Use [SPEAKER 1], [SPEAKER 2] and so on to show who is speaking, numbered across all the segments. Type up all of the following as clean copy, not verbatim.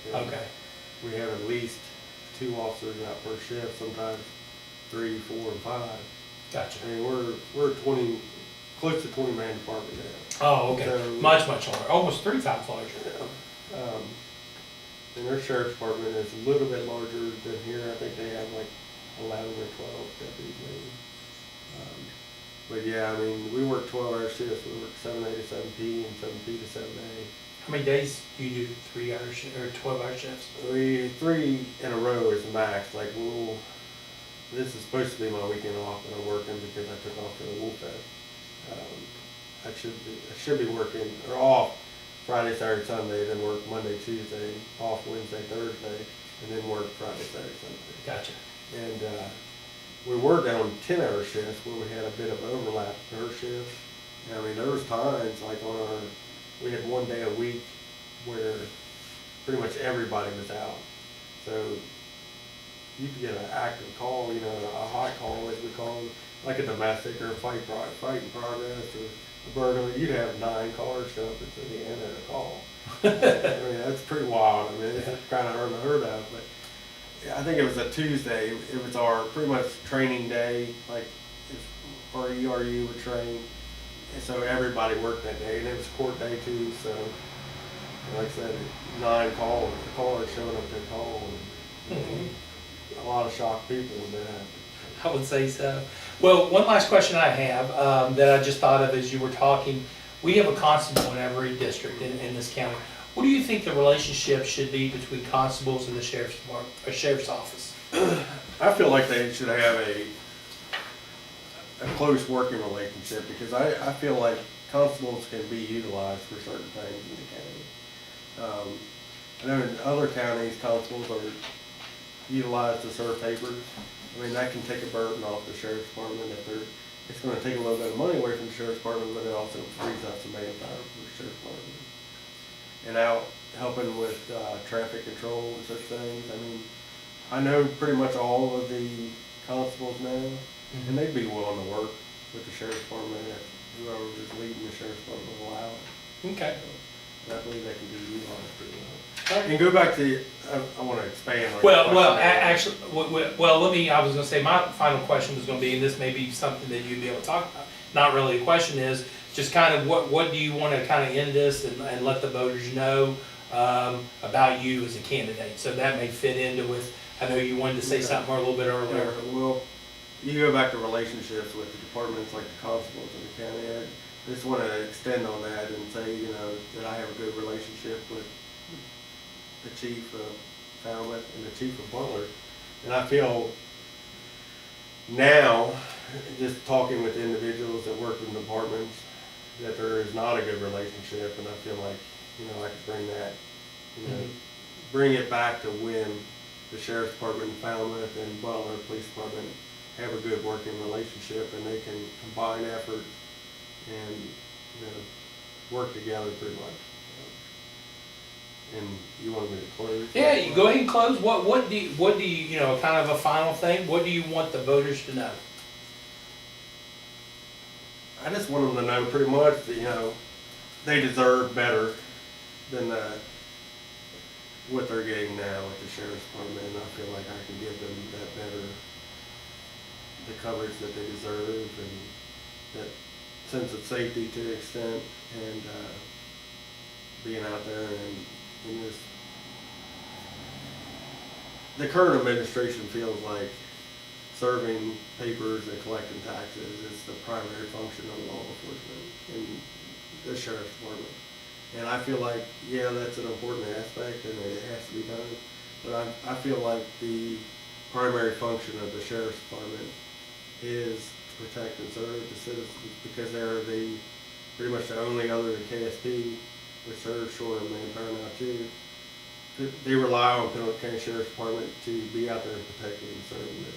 [SPEAKER 1] And
[SPEAKER 2] Okay.
[SPEAKER 1] we have at least 2 officers out per shift, sometimes 3, 4, and 5.
[SPEAKER 2] Gotcha.
[SPEAKER 1] I mean, we're 20, close to 20-man department now.
[SPEAKER 2] Oh, okay.
[SPEAKER 1] So-
[SPEAKER 2] Much larger, almost 3 times larger.
[SPEAKER 1] And our sheriff's department is a little bit larger than here. I think they have like 11 or 12 deputies maybe. But yeah, I mean, we work 12-hour shifts. We work 7A to 7P and 7P to 7A.
[SPEAKER 2] How many days do you do 3-hour or 12-hour shifts?
[SPEAKER 1] 3 in a row is the max. Like this is supposed to be my weekend off, but I'm working because I took off for the Wolf Fest. I should be working or off Friday, Saturday, Sunday, then work Monday, Tuesday, off Wednesday, Thursday, and then work Friday, Saturday, Sunday.
[SPEAKER 2] Gotcha.
[SPEAKER 1] And we were down 10-hour shifts where we had a bit of overlap in our shifts. And I mean, there was times like we had 1 day a week where pretty much everybody was out. So you could get an active call, you know, a hot call as we call it, like a domestic or a fight in progress or a burglary. You'd have 9 cars show up at the end of the call. I mean, that's pretty wild. I mean, it's kind of unheard of, but I think it was a Tuesday. It was our pretty much training day, like if our ERU would train. And so everybody worked that day, and it was court day too, so like I said, 9 cars showing up to call, and a lot of shocked people with that.
[SPEAKER 2] I would say so. Well, one last question I have that I just thought of as you were talking. We have a constable in every district in this county. What do you think the relationship should be between constables and the sheriff's department, or sheriff's office?
[SPEAKER 1] I feel like they should have a close working relationship because I feel like constables can be utilized for certain things in the county. I know in other counties, constables are utilized to serve papers. I mean, that can take a burden off the sheriff's department it's going to take a little bit of money away from the sheriff's department, but it also frees up some manpower for the sheriff's department. And out helping with traffic control and such things. I mean, I know pretty much all of the constables now, and they'd be willing to work with the sheriff's department if whoever was leading the sheriff's department will allow it.
[SPEAKER 2] Okay.
[SPEAKER 1] So I believe they can be utilized pretty well. And go back to, I want to expand on
[SPEAKER 2] Actually, I was going to say, my final question was going to be, and this may be something that you'd be able to talk about. Not really a question, is just kind of what do you want to kind of end this and let the voters know about you as a candidate? So that may fit into with, I know you wanted to say something a little bit earlier.
[SPEAKER 1] Yeah, well, you go back to relationships with the departments like the constables in the county. I just want to extend on that and say, you know, that I have a good relationship with the chief of Falmouth and the chief of Butler. And I feel now, just talking with individuals that work in departments, that there is not a good relationship, and I feel like, you know, I could bring that, you know, bring it back to when the sheriff's department in Falmouth and Butler Police Department have a good working relationship, and they can combine efforts and, you know, work together pretty much. And you want me to close?
[SPEAKER 2] Yeah, you go ahead and close. What do you, you know, kind of a final thing, what do you want the voters to know?
[SPEAKER 1] I just want them to know pretty much that, you know, they deserve better than what they're getting now with the sheriff's department, and I feel like I can give them that better, the coverage that they deserve, and that sense of safety to an extent, and being out there and just, the current administration feels like serving papers and collecting taxes is the primary function of law enforcement in the sheriff's department. And I feel like, yeah, that's an important aspect and it has to be done, but I feel like the primary function of the sheriff's department is to protect and serve the citizens, because they're pretty much the only other than KSP, which they're short of manpower now too. They rely on Pendleton County Sheriff's Department to be out there and protecting and serving them.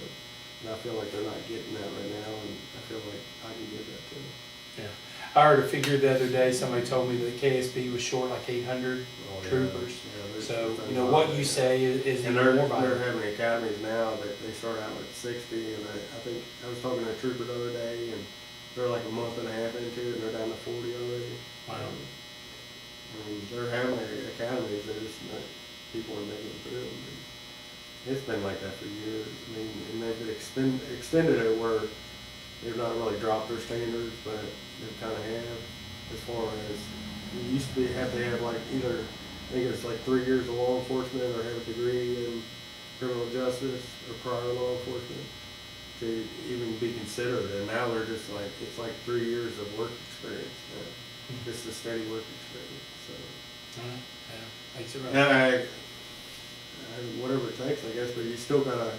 [SPEAKER 1] And I feel like they're not getting that right now, and I feel like I can give that to them.
[SPEAKER 2] Yeah. I heard a figure the other day, somebody told me that KSP was short like 800 troopers.
[SPEAKER 1] Yeah,
[SPEAKER 2] so, you know, what you say is
[SPEAKER 1] and
[SPEAKER 2] even more
[SPEAKER 1] they're
[SPEAKER 2] vital.
[SPEAKER 1] having academies now that they start out at 60, and I think I was talking to a trooper the other day, and they're like a month and a half into it, and they're down to 40 already.
[SPEAKER 2] Wow.
[SPEAKER 1] I mean, they're having academies that people are making it through. And it's been like that for years. I mean, and they've extended it where they've not really dropped their standards, but they kind of have, as far as, you used to have to have like either, I think it's like 3 years of law enforcement or have a degree in criminal justice or prior law enforcement to even be considered. And now they're just like, it's like 3 years of work experience now, just a steady work experience, so.
[SPEAKER 2] Yeah, makes it right.
[SPEAKER 1] And whatever it takes, I guess, but you still gotta,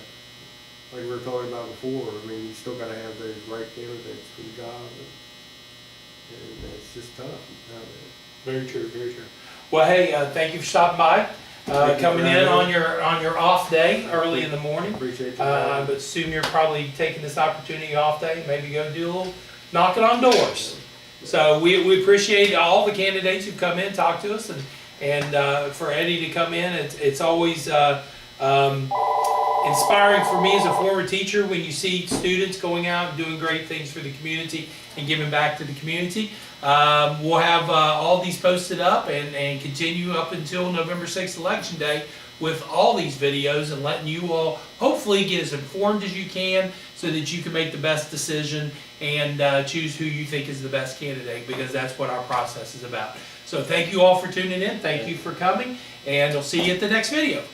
[SPEAKER 1] like we were talking about before, I mean, you still gotta have those right candidates for the job, and it's just tough nowadays.
[SPEAKER 2] Very true, very true. Well, hey, thank you for stopping by,
[SPEAKER 1] Thank you
[SPEAKER 2] coming
[SPEAKER 1] for
[SPEAKER 2] in
[SPEAKER 1] having
[SPEAKER 2] on your off day, early in the morning.
[SPEAKER 1] Appreciate you.
[SPEAKER 2] But assume you're probably taking this opportunity off day, maybe go do a little knocking on doors. So we appreciate all the candidates who've come in, talked to us, and for Eddie to come in, it's always inspiring for me as a former teacher when you see students going out and doing great things for the community and giving back to the community. We'll have all these posted up and continue up until November 6th Election Day with all these videos and letting you all hopefully get as informed as you can so that you can make the best decision and choose who you think is the best candidate, because that's what our process is about. So thank you all for tuning in. Thank you for coming, and we'll see you at the next video.